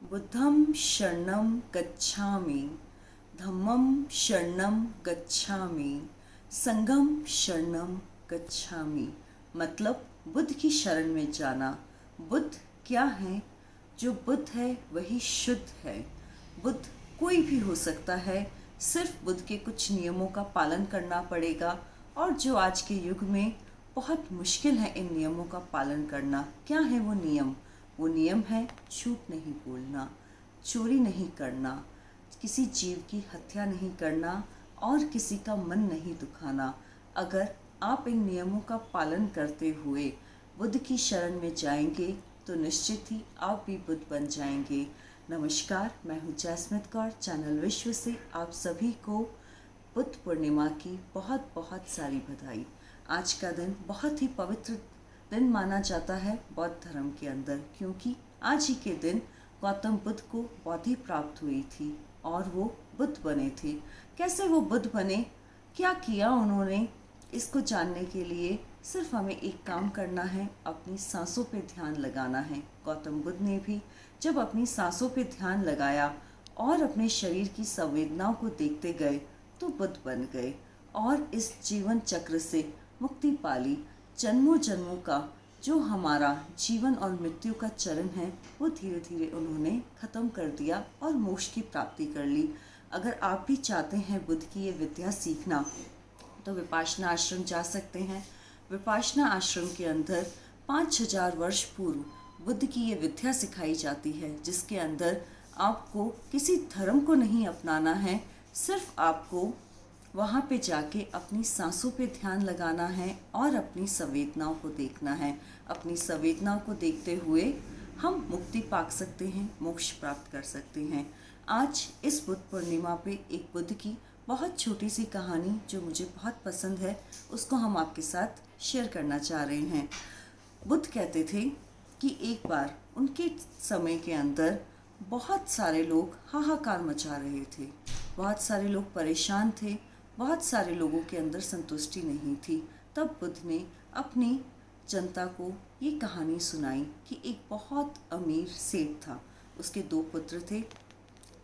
बुद्धं शरणं गच्छामि, धम्मं शरणं गच्छामि, संघं शरणं गच्छामि। मतलब बुद्ध की शरण में जाना। बुद्ध क्या है? जो बुद्ध है वही शुद्ध है। बुद्ध कोई भी हो सकता है, सिर्फ बुद्ध के कुछ नियमों का पालन करना पड़ेगा, और जो आज के युग में बहुत मुश्किल है इन नियमों का पालन करना। क्या है वो नियम? वो नियम है झूठ नहीं बोलना, चोरी नहीं करना, किसी जीव की हत्या नहीं करना और किसी का मन नहीं दुखाना। अगर आप इन नियमों का पालन करते हुए बुद्ध की शरण में जाएंगे तो निश्चित ही आप भी बुद्ध बन जाएंगे। नमस्कार, मैं हूँ जैस्मिन कौर, चैनल विश्व से आप सभी को बुद्ध पूर्णिमा की बहुत बहुत सारी बधाई। आज का दिन बहुत ही पवित्र दिन माना जाता है बौद्ध धर्म के अंदर, क्योंकि आज ही के दिन गौतम बुद्ध को बोधि प्राप्त हुई थी और वो बुद्ध बने थे। कैसे वो बुद्ध बने, क्या किया उन्होंने, इसको जानने के लिए सिर्फ हमें एक काम करना है, अपनी सांसों पे ध्यान लगाना है। गौतम बुद्ध ने भी जब अपनी सांसों पे ध्यान लगाया और अपने शरीर की संवेदनाओं को देखते गए तो बुद्ध बन गए और इस जीवन चक्र से मुक्ति पाली। जन्मों जन्मों का जो हमारा जीवन और मृत्यु का चरण है वो धीरे धीरे उन्होंने ख़त्म कर दिया और मोक्ष की प्राप्ति कर ली। अगर आप भी चाहते हैं बुद्ध की ये विद्या सीखना तो विपाशना आश्रम जा सकते हैं। विपाशना आश्रम के अंदर 5000 वर्ष पूर्व बुद्ध की ये विद्या सिखाई जाती है, जिसके अंदर आपको किसी धर्म को नहीं अपनाना है, सिर्फ आपको वहाँ पे जाके अपनी सांसों पे ध्यान लगाना है और अपनी संवेदनाओं को देखना है। अपनी संवेदनाओं को देखते हुए हम मुक्ति पा सकते हैं, मोक्ष प्राप्त कर सकते हैं। आज इस बुद्ध पूर्णिमा पे एक बुद्ध की बहुत छोटी सी कहानी जो मुझे बहुत पसंद है, उसको हम आपके साथ शेयर करना चाह रहे हैं। बुद्ध कहते थे कि एक बार उनके समय के अंदर बहुत सारे लोग हाहाकार मचा रहे थे, बहुत सारे लोग परेशान थे, बहुत सारे लोगों के अंदर संतुष्टि नहीं थी। तब बुद्ध ने अपनी जनता को ये कहानी सुनाई कि एक बहुत अमीर सेठ था, उसके 2 पुत्र थे।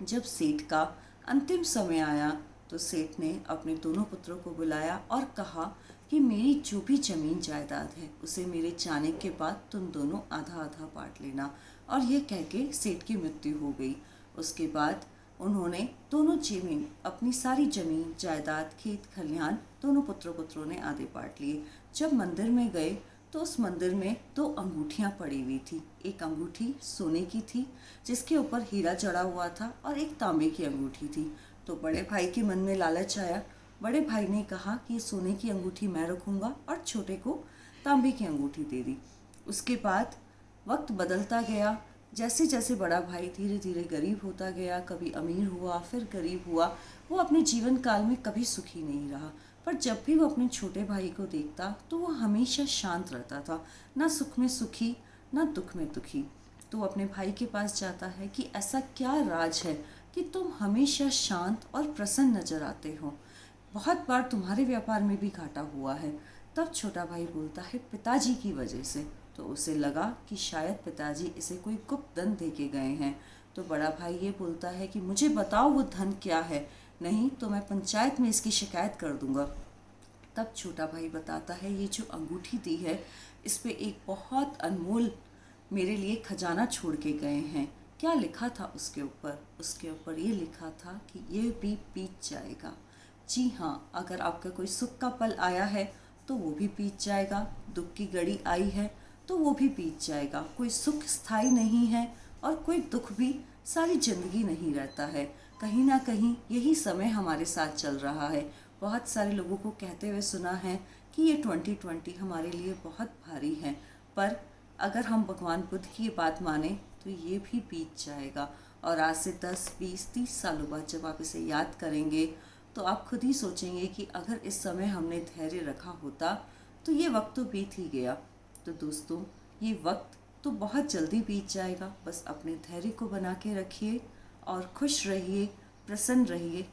जब सेठ का अंतिम समय आया तो सेठ ने अपने दोनों पुत्रों को बुलाया और कहा कि मेरी जो भी जमीन जायदाद है उसे मेरे जाने के बाद तुम दोनों आधा आधा बांट लेना। और ये कह के सेठ की मृत्यु हो गई। उसके बाद उन्होंने दोनों जमीन, अपनी सारी जमीन जायदाद, खेत खलिहान दोनों पुत्रों ने आधे बांट लिए। जब मंदिर में गए तो उस मंदिर में 2 अंगूठियाँ पड़ी हुई थी। एक अंगूठी सोने की थी जिसके ऊपर हीरा जड़ा हुआ था और एक तांबे की अंगूठी थी। तो बड़े भाई के मन में लालच आया। बड़े भाई ने कहा कि सोने की अंगूठी मैं रखूँगा और छोटे को तांबे की अंगूठी दे दी। उसके बाद वक्त बदलता गया। जैसे जैसे बड़ा भाई धीरे धीरे गरीब होता गया, कभी अमीर हुआ फिर गरीब हुआ, वो अपने जीवन काल में कभी सुखी नहीं रहा। पर जब भी वो अपने छोटे भाई को देखता तो वो हमेशा शांत रहता था, ना सुख में सुखी ना दुख में दुखी। तो वो अपने भाई के पास जाता है कि ऐसा क्या राज है कि तुम हमेशा शांत और प्रसन्न नजर आते हो, बहुत बार तुम्हारे व्यापार में भी घाटा हुआ है। तब छोटा भाई बोलता है पिताजी की वजह से। तो उसे लगा कि शायद पिताजी इसे कोई गुप्त धन दे के गए हैं। तो बड़ा भाई ये बोलता है कि मुझे बताओ वो धन क्या है, नहीं तो मैं पंचायत में इसकी शिकायत कर दूंगा। तब छोटा भाई बताता है ये जो अंगूठी दी है इस पे एक बहुत अनमोल मेरे लिए खजाना छोड़ के गए हैं। क्या लिखा था उसके ऊपर? उसके ऊपर ये लिखा था कि ये भी बीत जाएगा। जी हाँ, अगर आपका कोई सुख का पल आया है तो वो भी बीत जाएगा, दुख की घड़ी आई है तो वो भी बीत जाएगा। कोई सुख स्थायी नहीं है और कोई दुख भी सारी जिंदगी नहीं रहता है। कहीं ना कहीं यही समय हमारे साथ चल रहा है। बहुत सारे लोगों को कहते हुए सुना है कि ये 2020 हमारे लिए बहुत भारी है, पर अगर हम भगवान बुद्ध की ये बात माने तो ये भी बीत जाएगा। और आज से 10, 20, 30 सालों बाद जब आप इसे याद करेंगे तो आप खुद ही सोचेंगे कि अगर इस समय हमने धैर्य रखा होता तो ये वक्त तो बीत ही गया। तो दोस्तों, ये वक्त तो बहुत जल्दी बीत जाएगा, बस अपने धैर्य को बना के रखिए और खुश रहिए, प्रसन्न रहिए,